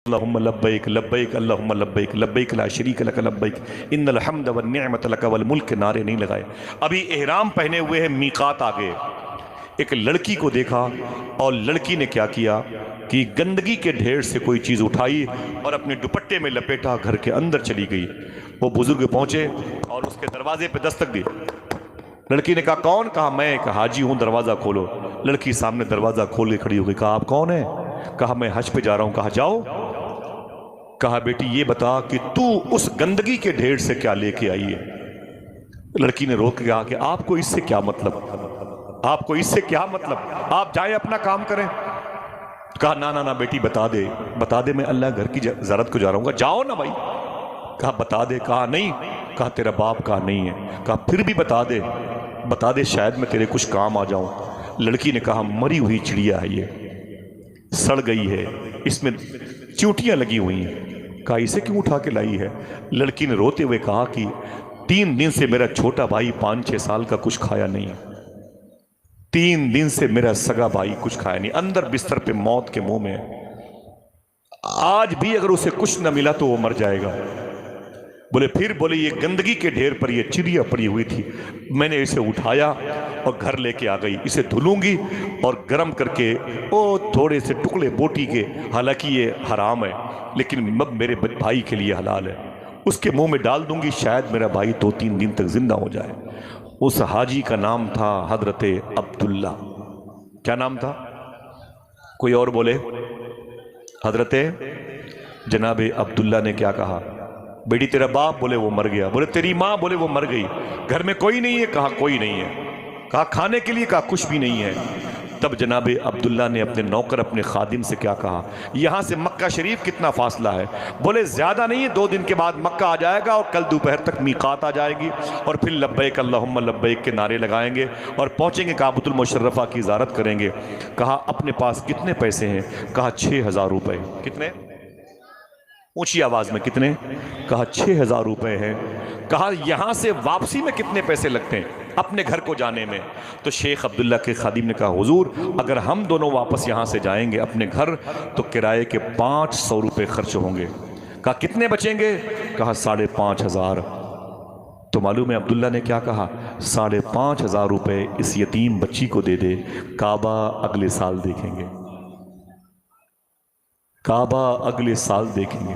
اللہم لبیک لبیک اللہم لبیک لبیک لا شریک لک لبیک ان الحمد والنعمت لک والملک، نعرے نہیں لگائے۔ ابھی احرام پہنے ہوئے ہیں، میقات آگے، ایک لڑکی کو دیکھا اور لڑکی نے کیا کیا کہ گندگی کے ڈھیر سے کوئی چیز اٹھائی اور اپنے دوپٹے میں لپیٹا، گھر کے اندر چلی گئی۔ وہ بزرگ پہنچے اور اس کے دروازے پہ دستک دی۔ لڑکی نے کہا کون؟ کہا میں۔ کہا حاجی ہوں، دروازہ کھولو۔ لڑکی سامنے دروازہ کھول کے کھڑی ہو گئی۔ کہا آپ کون ہیں؟ کہا میں حج پہ جا رہا ہوں۔ کہا جاؤ۔ کہا بیٹی یہ بتا کہ تو اس گندگی کے ڈھیر سے کیا لے کے آئی ہے؟ لڑکی نے روک کے کہا کہ آپ کو اس سے کیا مطلب، آپ کو اس سے کیا مطلب، آپ جائیں اپنا کام کریں۔ کہا نا بیٹی بتا دے، بتا دے، میں اللہ گھر کی زیارت کو جا رہا ہوں۔ کہا جاؤ نا بھائی۔ کہا بتا دے۔ کہا نہیں۔ کہا تیرا باپ کہا نہیں ہے۔ کہا پھر بھی بتا دے، بتا دے، شاید میں تیرے کچھ کام آ جاؤں۔ لڑکی نے کہا مری ہوئی چڑیا ہے، یہ سڑ گئی ہے، اس میں چیونٹیاں لگی ہوئی ہیں۔ کہا اسے کیوں اٹھا کے لائی ہے؟ لڑکی نے روتے ہوئے کہا کہ 3 دن سے میرا چھوٹا بھائی 5-6 سال کا کچھ کھایا نہیں، 3 دن سے میرا سگا بھائی کچھ کھایا نہیں، اندر بستر پہ موت کے منہ میں، آج بھی اگر اسے کچھ نہ ملا تو وہ مر جائے گا۔ بولے پھر؟ بولے یہ گندگی کے ڈھیر پر یہ چڑیا پڑی ہوئی تھی، میں نے اسے اٹھایا اور گھر لے کے آ گئی، اسے دھلوں گی اور گرم کر کے تھوڑے سے ٹکڑے بوٹی کے، حالانکہ یہ حرام ہے لیکن اب میرے بھائی کے لیے حلال ہے، اس کے منہ میں ڈال دوں گی، شاید میرا بھائی 2-3 دن تک زندہ ہو جائے۔ اس حاجی کا نام تھا حضرت عبداللہ۔ کیا نام تھا؟ کوئی اور بولے؟ حضرت جناب عبداللہ نے کیا کہا؟ بیٹی تیرا باپ؟ بولے وہ مر گیا۔ بولے تیری ماں؟ بولے وہ مر گئی۔ گھر میں کوئی نہیں ہے؟ کہا کوئی نہیں ہے۔ کہا کھانے کے لیے؟ کہا کچھ بھی نہیں ہے۔ تب جناب عبداللہ نے اپنے نوکر، اپنے خادم سے کیا کہا؟ یہاں سے مکہ شریف کتنا فاصلہ ہے؟ بولے زیادہ نہیں ہے، 2 دن کے بعد مکہ آ جائے گا اور کل دوپہر تک میقات آ جائے گی اور پھر لبیک اللہم لبیک کے نعرے لگائیں گے اور پہنچیں گے کعبۃ المشرفہ کی زیارت کریں گے۔ کہا اپنے پاس کتنے پیسے ہیں؟ کہا 6000 روپے۔ کتنے؟ اونچی آواز میں کتنے؟ کہا 6000 روپے ہیں۔ کہا یہاں سے واپسی میں کتنے پیسے لگتے ہیں اپنے گھر کو جانے میں؟ تو شیخ عبداللہ کے خادم نے کہا حضور اگر ہم دونوں واپس یہاں سے جائیں گے اپنے گھر تو کرائے کے 500 روپے خرچ ہوں گے۔ کہا کتنے بچیں گے؟ کہا 5500۔ تو معلوم ہے عبداللہ نے کیا کہا؟ 5500 روپے اس یتیم بچی کو دے دے، کعبہ اگلے سال دیکھیں گے، کعبہ اگلے سال دیکھیں گے۔